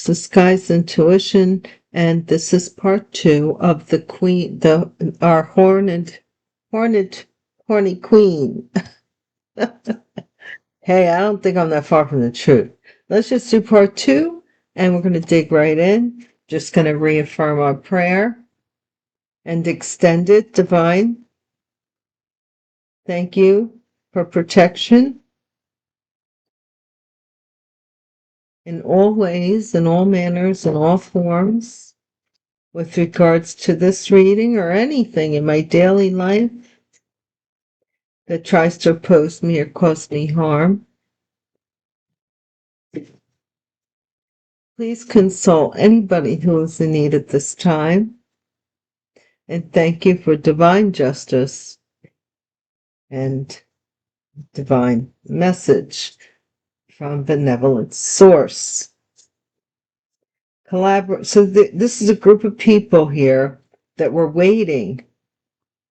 This is Sky's intuition, and this is part 2 of the queen, our horny queen. Hey, I don't think I'm that far from the truth. Let's just do part 2, and we're going to dig right in. Just going to reaffirm our prayer and extend it, divine. Thank you for protection in all ways, in all manners, in all forms, with regards to this reading or anything in my daily life that tries to oppose me or cause me harm. Please consult anybody who is in need at this time. And thank you for divine justice and divine message from benevolent source. So this is a group of people here that were waiting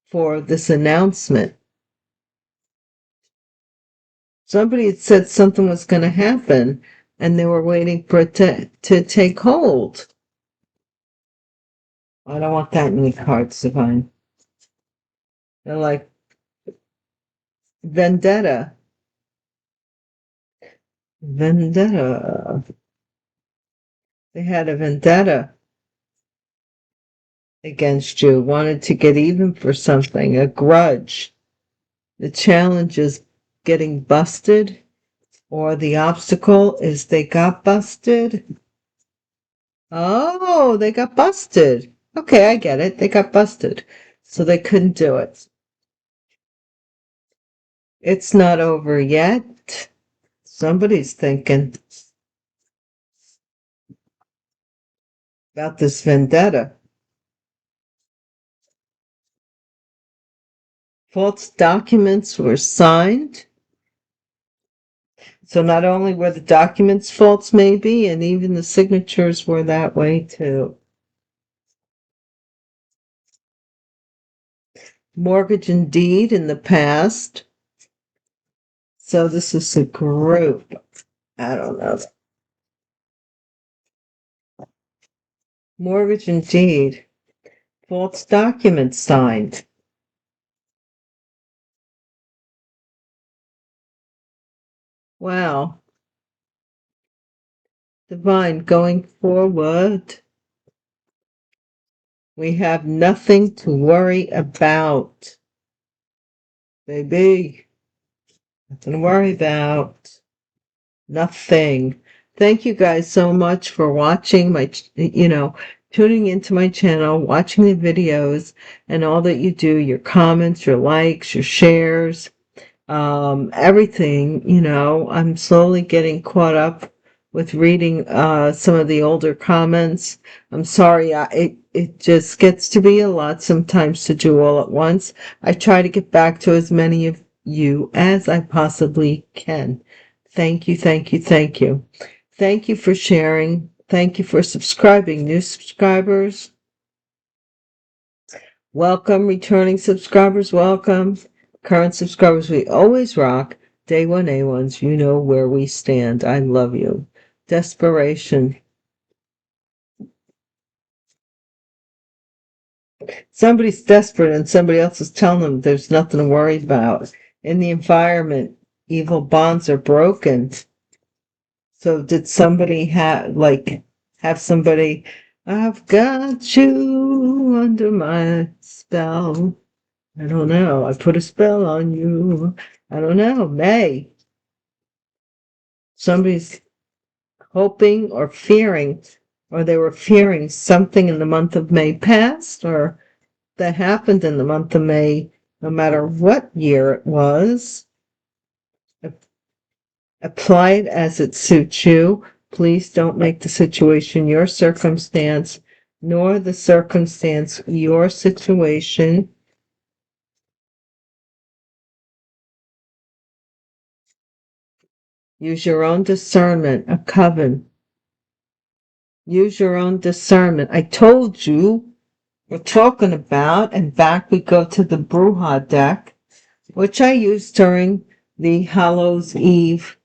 for this announcement. Somebody had said something was going to happen, and they were waiting for it to take hold. I don't want that many cards, divine. They're like vendetta. Vendetta. They had a vendetta against you, wanted to get even for something, a grudge. The challenge is getting busted, or the obstacle is they got busted. Oh, they got busted. Okay, I get it. They got busted. So they couldn't do it. It's not over yet. Somebody's thinking about this vendetta. False documents were signed. So not only were the documents false, maybe, and even the signatures were that way too. Mortgage and deed in the past. So this is a group. I don't know. Mortgage and deed. False documents signed. Wow. Divine, going forward, we have nothing to worry about. Baby, nothing to worry about. Nothing. Thank you guys so much for watching tuning into my channel, watching the videos, and all that you do, your comments, your likes, your shares, everything. I'm slowly getting caught up with reading some of the older comments. I'm sorry, it just gets to be a lot sometimes to do all at once. I try to get back to as many of you as I possibly can. Thank you, thank you, thank you. Thank you for sharing. Thank you for subscribing. New subscribers, welcome. Returning subscribers, welcome. Current subscribers, we always rock. Day one A1s, you know where we stand. I love you. Desperation. Somebody's desperate and somebody else is telling them there's nothing to worry about. In the environment, evil bonds are broken. So did somebody have somebody, I've got you under my spell. I don't know. I put a spell on you. I don't know. May. Somebody's hoping or fearing, or they were fearing something in the month of May past, or that happened in the month of May, no matter what year it was. Apply it as it suits you. Please don't make the situation your circumstance, nor the circumstance your situation. Use your own discernment, a coven. Use your own discernment. I told you we're talking about, and back we go to the Bruja deck, which I used during the Hallows Eve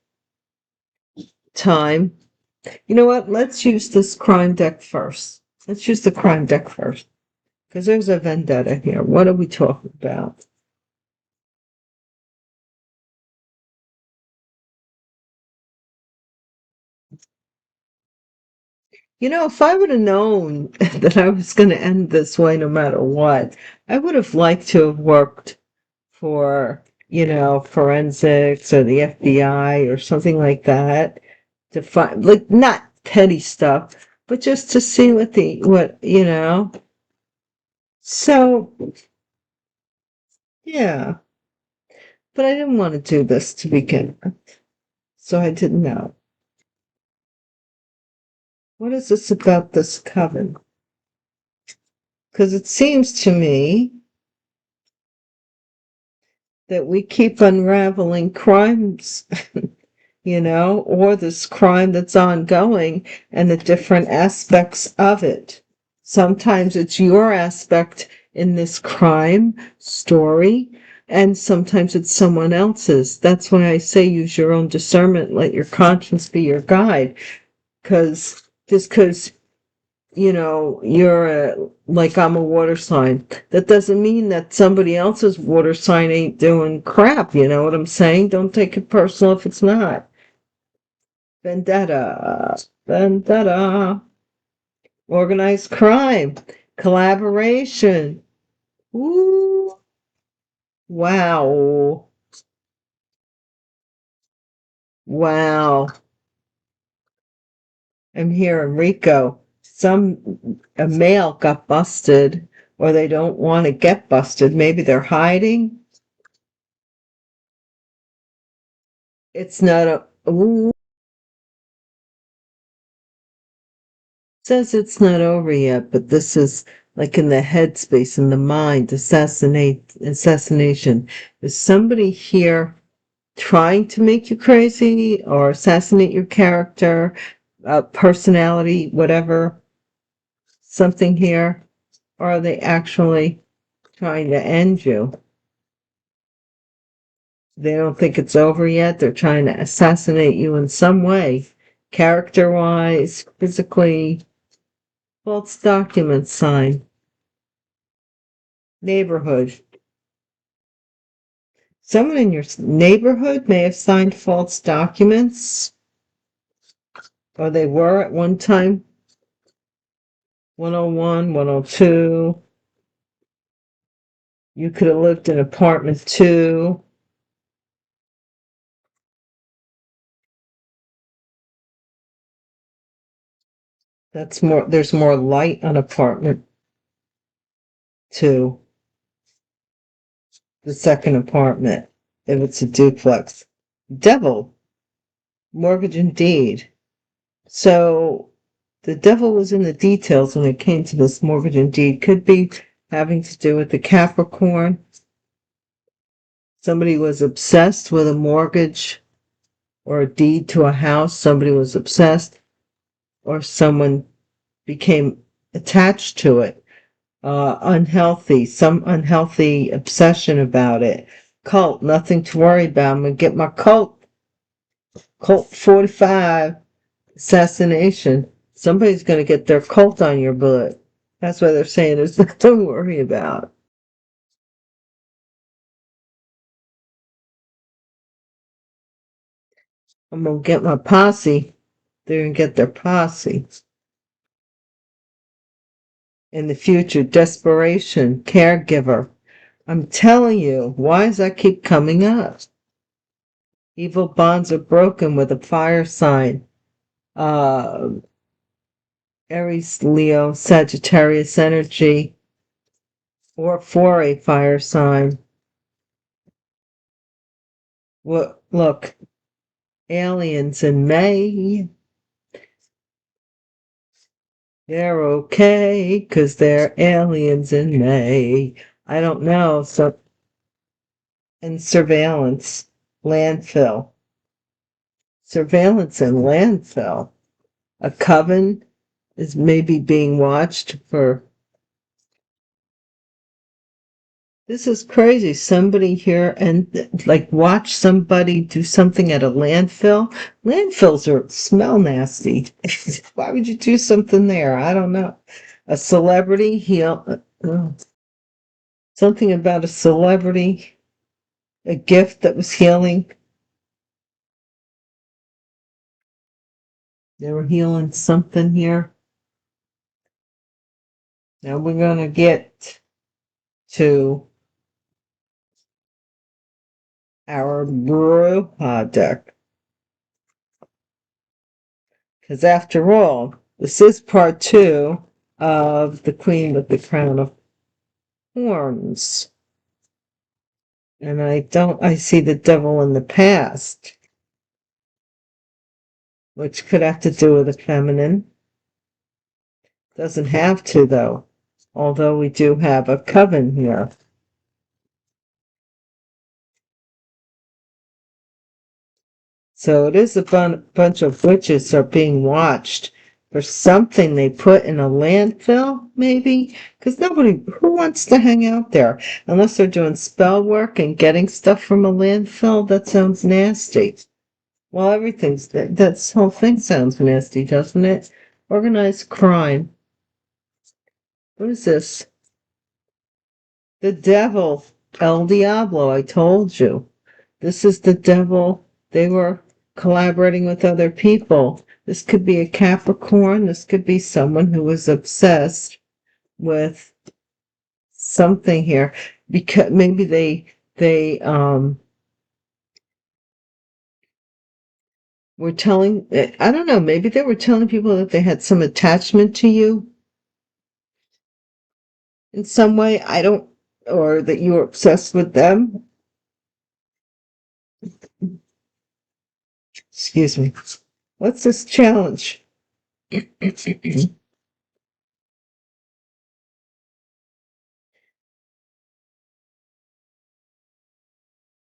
time You know what? Let's use this crime deck first. Let's use the crime deck first. Because there's a vendetta here. What are we talking about? You know, if I would have known that I was going to end this way no matter what, I would have liked to have worked for, forensics or the FBI or something like that to find, like, not petty stuff, but just to see what. So, yeah, but I didn't want to do this to begin with, so I didn't know. What is this about this coven? Because it seems to me that we keep unraveling crimes, or this crime that's ongoing and the different aspects of it. Sometimes it's your aspect in this crime story, and sometimes it's someone else's. That's why I say use your own discernment, let your conscience be your guide, because just because like I'm a water sign. That doesn't mean that somebody else's water sign ain't doing crap. You know what I'm saying? Don't take it personal if it's not. Vendetta, vendetta, organized crime, collaboration. Ooh, wow, wow. I'm here in Rico. A male got busted, or they don't want to get busted. Maybe they're hiding. It's not a. Ooh, says it's not over yet, but this is like in the headspace, in the mind, assassination. Is somebody here trying to make you crazy or assassinate your character, personality, whatever, something here? Or are they actually trying to end you? They don't think it's over yet. They're trying to assassinate you in some way, character-wise, physically. False document sign. Neighborhood. Someone in your neighborhood may have signed false documents, or they were at one time. 101, 102. You could have lived in apartment 2. There's more light on apartment 2, the second apartment, if it's a duplex. Devil, mortgage and deed. So the devil was in the details when it came to this mortgage and deed. Could be having to do with the Capricorn. Somebody was obsessed with a mortgage or a deed to a house. Somebody was obsessed, or someone became attached to it. Some unhealthy obsession about it. Cult, nothing to worry about. I'm going to get my cult 45, assassination. Somebody's going to get their cult on your butt. That's why they're saying there's nothing to worry about. I'm going to get my posse. They're going to get their posse. In the future, desperation, caregiver. I'm telling you, why does that keep coming up? Evil bonds are broken with a fire sign. Uh, Aries, Leo, Sagittarius energy, or for a fire sign. Look, aliens in May. They're okay, 'cause they're aliens in May. I don't know. And surveillance, landfill. Surveillance and landfill. A coven is maybe being watched for. This is crazy. Somebody here and like watch somebody do something at a landfill. Landfills smell nasty. Why would you do something there? I don't know. A celebrity heal something about a celebrity, a gift that was healing. They were healing something here. Now we're gonna get to our Bruja deck. Because after all, this is part 2 of the Queen with the Crown of Horns. And I see the devil in the past, which could have to do with the feminine. Doesn't have to, though, although we do have a coven here. So it is a bunch of witches are being watched for something they put in a landfill, maybe? Because who wants to hang out there? Unless they're doing spell work and getting stuff from a landfill, that sounds nasty. Well, this whole thing sounds nasty, doesn't it? Organized crime. What is this? The devil. El Diablo, I told you. This is the devil. They were collaborating with other people. This could be a Capricorn. This could be someone who was obsessed with something here. Because maybe they were telling, I don't know, maybe they were telling people that they had some attachment to you in some way. Or that you were obsessed with them. Excuse me. What's this challenge?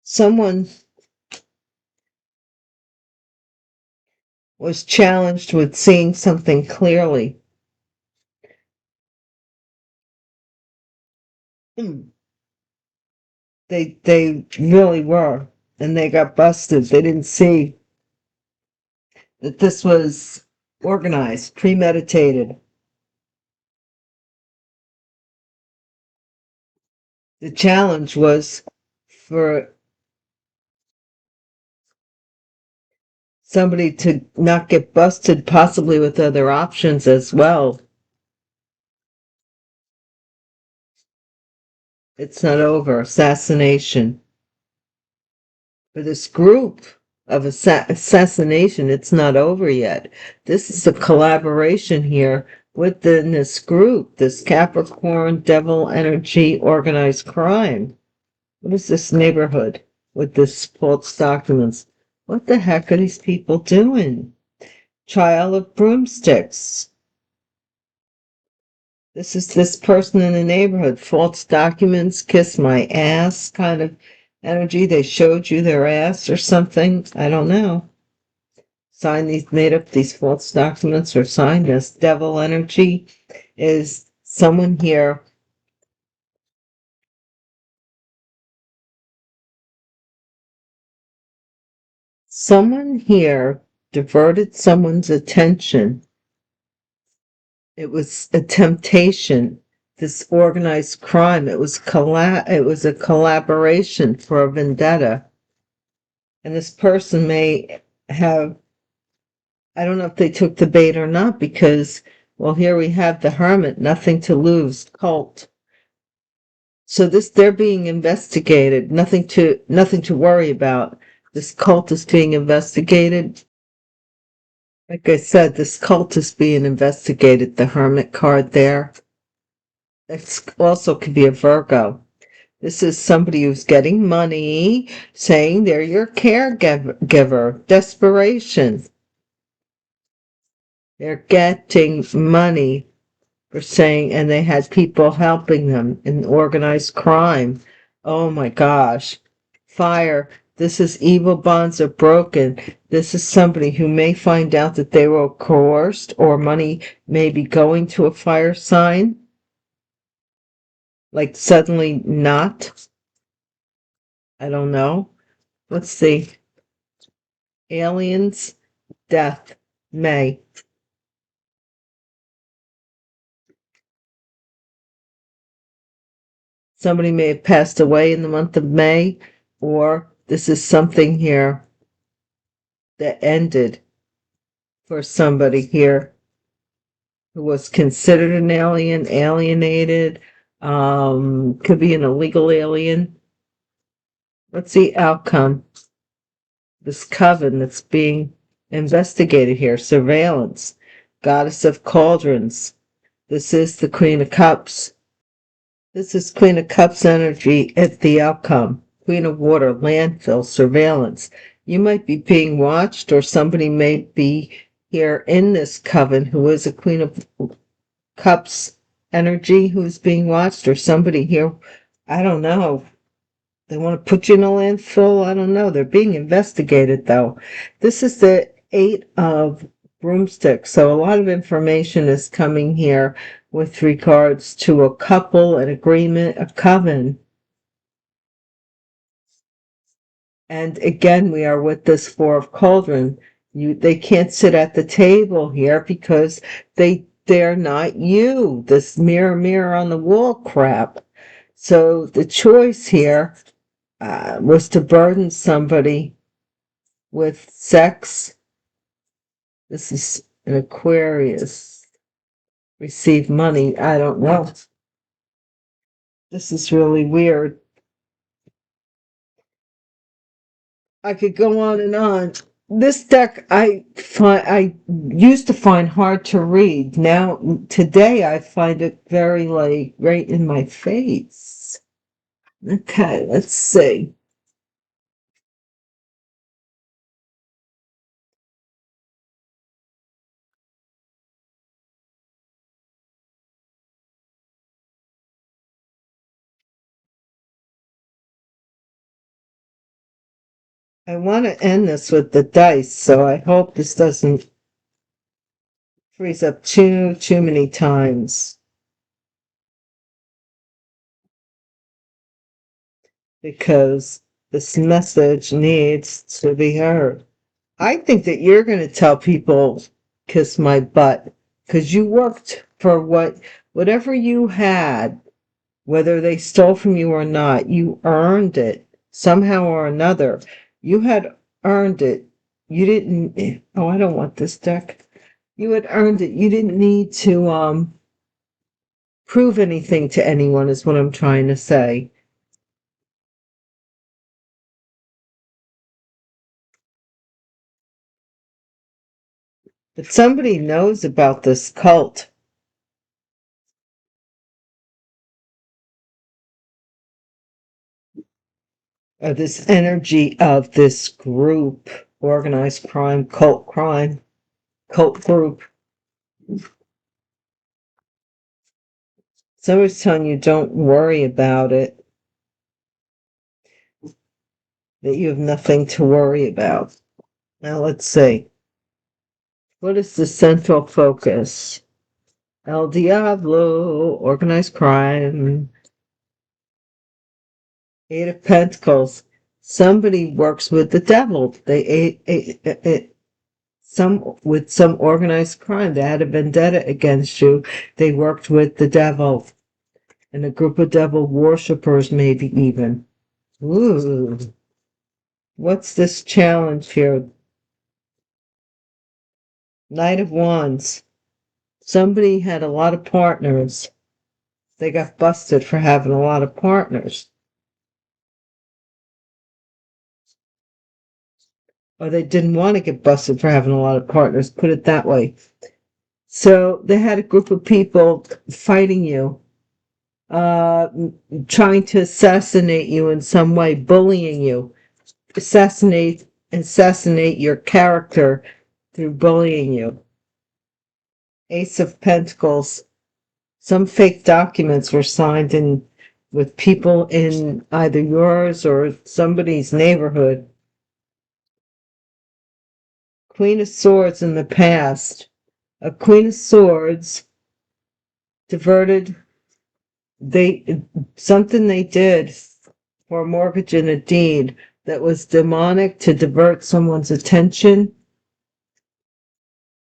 Someone was challenged with seeing something clearly. They really were, and they got busted. They didn't see that this was organized, premeditated. The challenge was for somebody to not get busted, possibly with other options as well. It's not over. Assassination. For this group of assassination, it's not over yet. This is a collaboration here within this group, this Capricorn devil energy organized crime. What is this neighborhood with this false documents? What the heck are these people doing? Child of broomsticks. This is this person in the neighborhood. False documents, kiss my ass kind of energy. They showed you their ass or something. I don't know. Made up these false documents or signed this. Devil energy is someone here. Someone here diverted someone's attention. It was a temptation, this organized crime. It was a collaboration for a vendetta. And this person may have, I don't know if they took the bait or not, because, well, here we have the hermit, nothing to lose, cult. So they're being investigated, nothing to worry about. This cult is being investigated. Like I said, this cult is being investigated, the hermit card there. It also could be a Virgo. This is somebody who's getting money, saying they're your caregiver. Desperation. They're getting money for saying, and they had people helping them in organized crime. Oh my gosh. Fire. This is evil bonds are broken. This is somebody who may find out that they were coerced or money may be going to a fire sign. like suddenly not. I don't know. Let's see. Aliens, death, May. Somebody may have passed away in the month of May, or this is something here that ended for somebody here who was considered an alien, alienated, could be an illegal alien. What's the outcome? This coven that's being investigated here, surveillance, goddess of cauldrons. This is the Queen of Cups. This is Queen of Cups energy at the outcome. Queen of Water, landfill, surveillance. You might be being watched, or somebody may be here in this coven who is a Queen of Cups energy who's being watched, or somebody here, I don't know. They want to put you in a landfill. I don't know. They're being investigated, though. This is the Eight of Broomsticks. So a lot of information is coming here with regards to a couple, an agreement, a coven. And again, we are with this Four of Cauldron. They can't sit at the table here because they're not you. This mirror, mirror on the wall crap. So the choice here was to burden somebody with sex. This is an Aquarius. Receive money. I don't know. This is really weird. I could go on and on. This deck I used to find hard to read. Now today I find it very like right in my face. Okay, let's see. I want to end this with the dice, so I hope this doesn't freeze up too many times, because this message needs to be heard. I think that you're going to tell people, kiss my butt, because you worked for whatever you had, whether they stole from you or not, you earned it somehow or another. You had earned it. You didn't, oh, I don't want this deck. You had earned it. You didn't need to prove anything to anyone, is what I'm trying to say. But somebody knows about this cult, this energy of this group, organized crime, cult group. Somebody's telling you don't worry about it, that you have nothing to worry about. Now let's see. What is the central focus? El Diablo, organized crime. Eight of Pentacles. Somebody works with the devil. With some organized crime. They had a vendetta against you. They worked with the devil. And a group of devil worshippers, maybe even. Ooh. What's this challenge here? Knight of Wands. Somebody had a lot of partners. They got busted for having a lot of partners. Or they didn't want to get busted for having a lot of partners, put it that way. So they had a group of people fighting you, trying to assassinate you in some way, bullying you, assassinate your character through bullying you. Ace of Pentacles. Some fake documents were signed in with people in either yours or somebody's neighborhood. Queen of Swords in the past. A Queen of Swords diverted something they did for a mortgage and a deed that was demonic to divert someone's attention.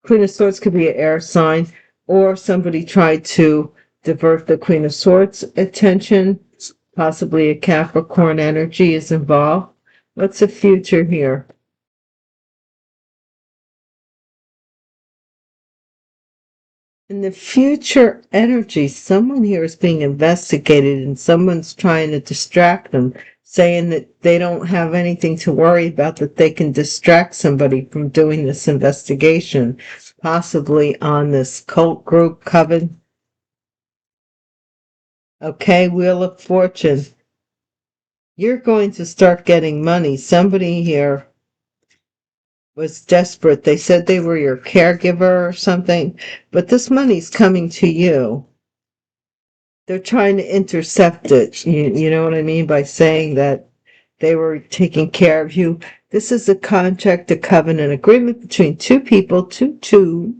Queen of Swords could be an air sign, or somebody tried to divert the Queen of Swords attention. Possibly a Capricorn energy is involved. What's the future here? In the future energy, someone here is being investigated and someone's trying to distract them, saying that they don't have anything to worry about, that they can distract somebody from doing this investigation, possibly on this cult group coven. Okay, Wheel of Fortune. You're going to start getting money. Somebody here was desperate. They said they were your caregiver or something, but this money's coming to you. They're trying to intercept it. You know what I mean by saying that they were taking care of you. This is a contract, a covenant agreement between two people, to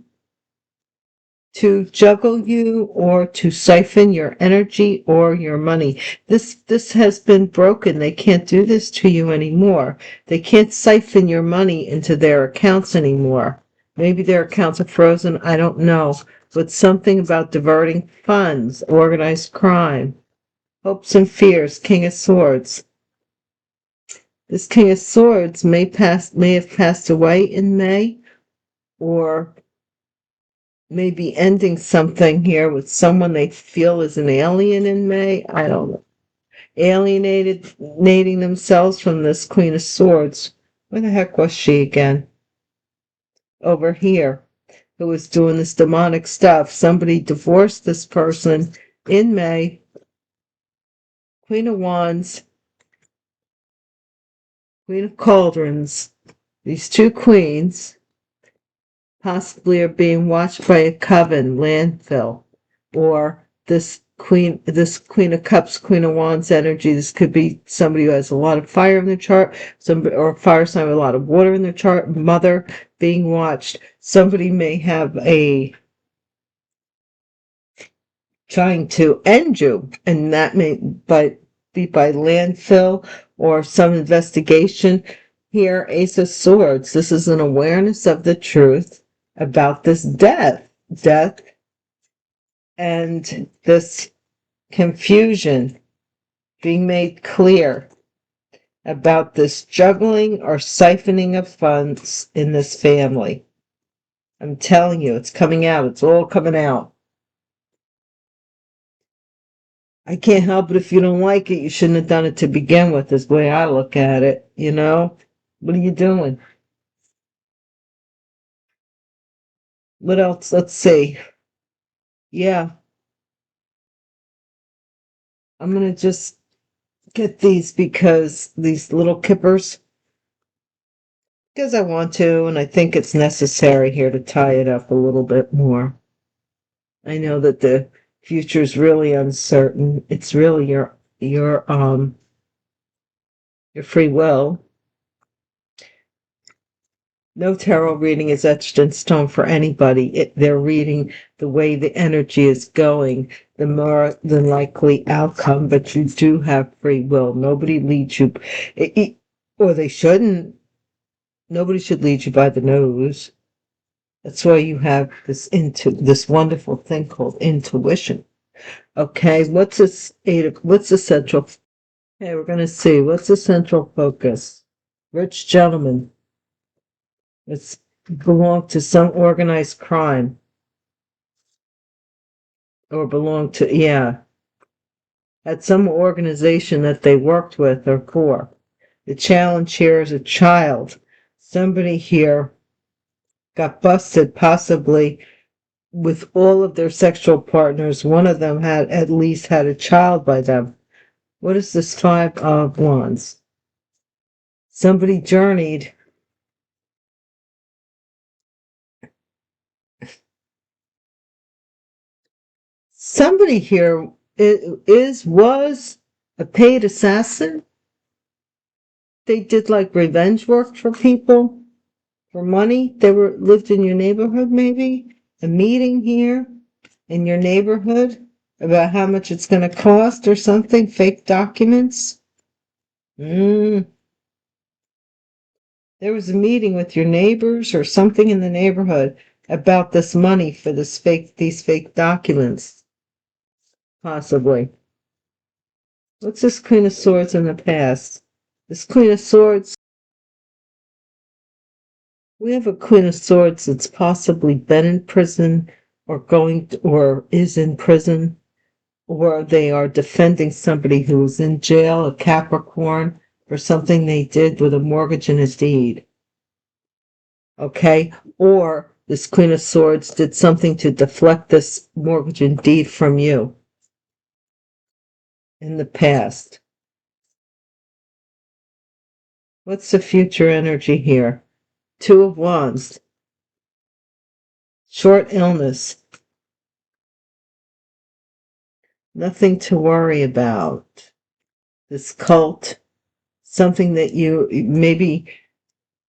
juggle you or to siphon your energy or your money. This has been broken. They can't do this to you anymore. They can't siphon your money into their accounts anymore. Maybe their accounts are frozen, I don't know. But something about diverting funds, organized crime, hopes and fears, King of Swords. This King of Swords may have passed away in May, or maybe ending something here with someone they feel is an alien in May. I don't know. Alienating themselves from this Queen of Swords. Where the heck was she again? Over here. Who was doing this demonic stuff. Somebody divorced this person in May. Queen of Wands. Queen of Cauldrons. These two queens possibly are being watched by a coven, landfill, or this Queen of Cups, Queen of Wands energy. This could be somebody who has a lot of fire in their chart, or a fire sign with a lot of water in their chart, mother being watched. Somebody may have trying to end you, and that may be by landfill or some investigation. Here, Ace of Swords. This is an awareness of the truth about this death and this confusion being made clear about this juggling or siphoning of funds in this family. I'm telling you, it's coming out. It's all coming out. I can't help it if you don't like it. You shouldn't have done it to begin with, is the way I look at it, you know? What are you doing? What else? Let's see. Yeah. I'm going to just get these because these little kippers, because I want to, and I think it's necessary here to tie it up a little bit more. I know that the future is really uncertain. It's really your free will. No tarot reading is etched in stone for anybody. They're reading the way the energy is going, the more the likely outcome, but you do have free will. Nobody leads you, or they shouldn't. Nobody should lead you by the nose. That's why you have this wonderful thing called intuition. Okay, what's the central? Okay, we're going to see. What's the central focus? Rich gentleman. It's belong to some organized crime. Or belong to, at some organization that they worked with or for. The challenge here is a child. Somebody here got busted, possibly with all of their sexual partners. One of them had at least had a child by them. What is this Five of Wands? Somebody journeyed. Somebody here was a paid assassin. They did like revenge work for people, for money. They lived in your neighborhood, maybe a meeting here in your neighborhood. about how much it's going to cost or something? Fake documents? There was a meeting with your neighbors or something in the neighborhood about this money for these fake documents. Possibly. What's this Queen of Swords in the past? This Queen of Swords, we have a Queen of Swords that's possibly been in prison or or is in prison, or they are defending somebody who was in jail, a Capricorn, for something they did with a mortgage and a deed. Okay? Or this Queen of Swords did something to deflect this mortgage and deed from you in the past. What's the future energy here? Two of Wands. Short illness. Nothing to worry about. This cult. Something that you maybe,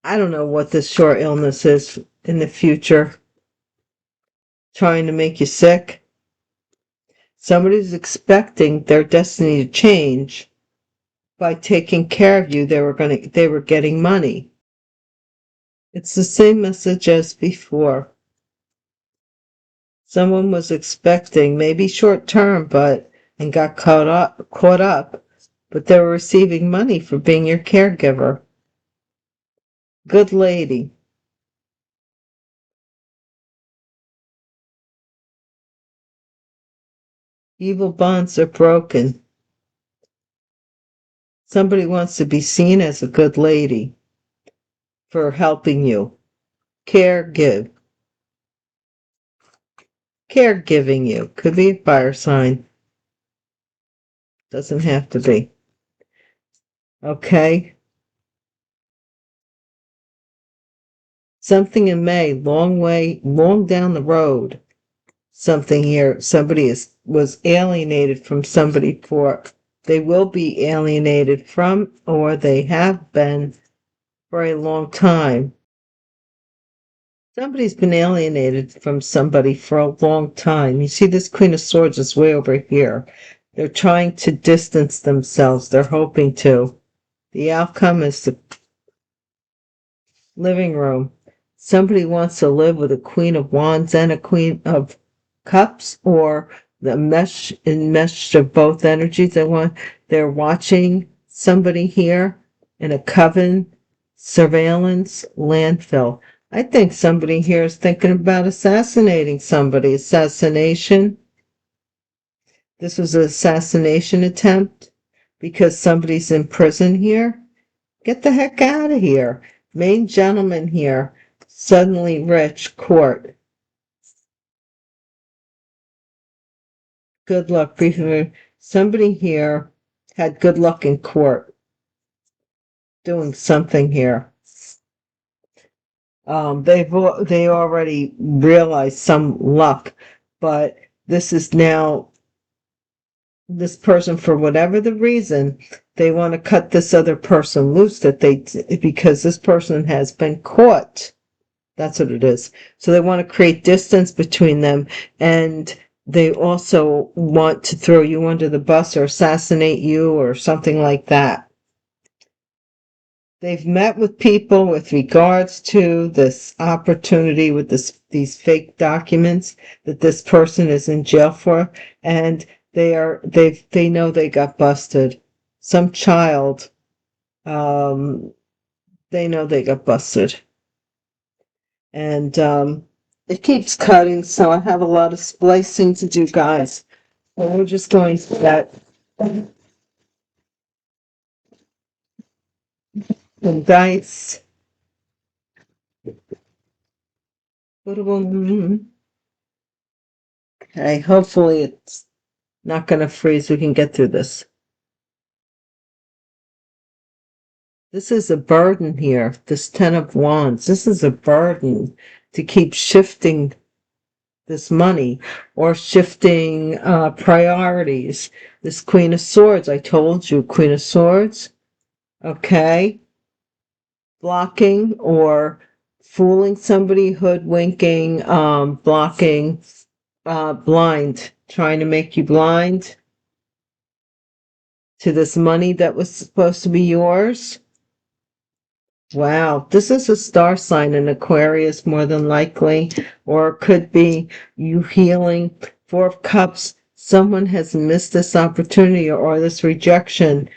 I don't know what this short illness is in the future. Trying to make you sick. Somebody's expecting their destiny to change by taking care of you. They were getting money. It's the same message as before. Someone was expecting, maybe short term, and got caught up, but they were receiving money for being your caregiver. Good lady. Evil bonds are broken. Somebody wants to be seen as a good lady for helping you. Caregiving you. Could be a fire sign. Doesn't have to be. Okay? Something in May, long down the road. Something here, somebody was alienated from somebody they will be alienated from, or they have been for a long time. Somebody's been alienated from somebody for a long time. You see, this Queen of Swords is way over here. They're trying to distance themselves. They're hoping to. The outcome is the living room. Somebody wants to live with a Queen of Wands and a Queen of Cups, or the mesh of both energies. They're watching somebody here in a coven, surveillance, landfill. I think somebody here is thinking about assassinating somebody. Assassination. This was an assassination attempt because somebody's in prison here. Get the heck out of here. Main gentleman here, suddenly rich, court. Good luck. Somebody here had good luck in court. Doing something here. They already realized some luck, but this is now this person, for whatever the reason, they want to cut this other person loose because this person has been caught. That's what it is. So they want to create distance between them, and they also want to throw you under the bus or assassinate you or something like that. They've met with people with regards to this opportunity with these fake documents that this person is in jail for, and they know they got busted. Some child, they know they got busted. And it keeps cutting, so I have a lot of splicing to do, guys. So we're just going to that. And dice. Okay, hopefully it's not going to freeze. We can get through this. This is a burden here, this Ten of Wands. This is a burden to keep shifting this money or shifting priorities. This Queen of Swords, I told you, Queen of Swords. Okay. Blocking or fooling somebody, hoodwinking, blocking, blind trying to make you blind to this money that was supposed to be yours. Wow, this is a star sign in Aquarius more than likely, or it could be you healing. Four of Cups, someone has missed this opportunity or this rejection,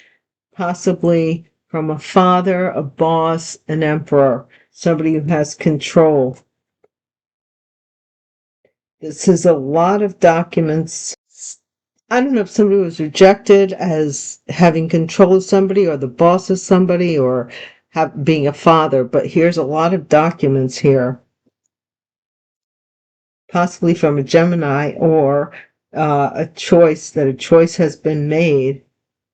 possibly from a father, a boss, an emperor, somebody who has control. This is a lot of documents. I don't know if somebody was rejected as having control of somebody or the boss of somebody or being a father, but here's a lot of documents here, possibly from a Gemini or a choice has been made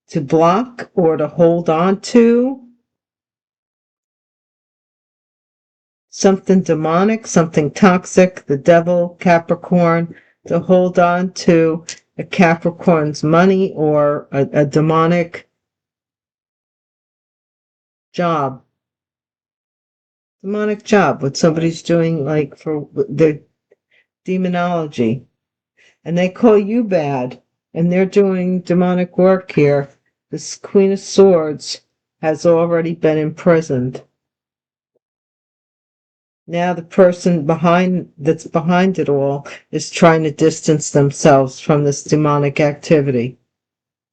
to block or to hold on to. Something demonic, something toxic, the devil, Capricorn, to hold on to a Capricorn's money or a demonic job. Demonic job, what somebody's doing like for the demonology. And they call you bad, and they're doing demonic work here. This Queen of Swords has already been imprisoned. Now the person that's behind it all is trying to distance themselves from this demonic activity.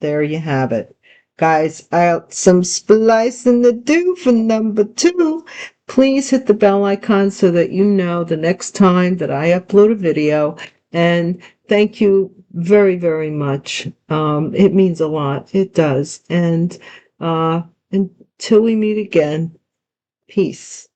There you have it. Guys, out some splicing to do for number 2. Please hit the bell icon so that you know the next time that I upload a video. And thank you very, very much. It means a lot. It does. And until we meet again, peace.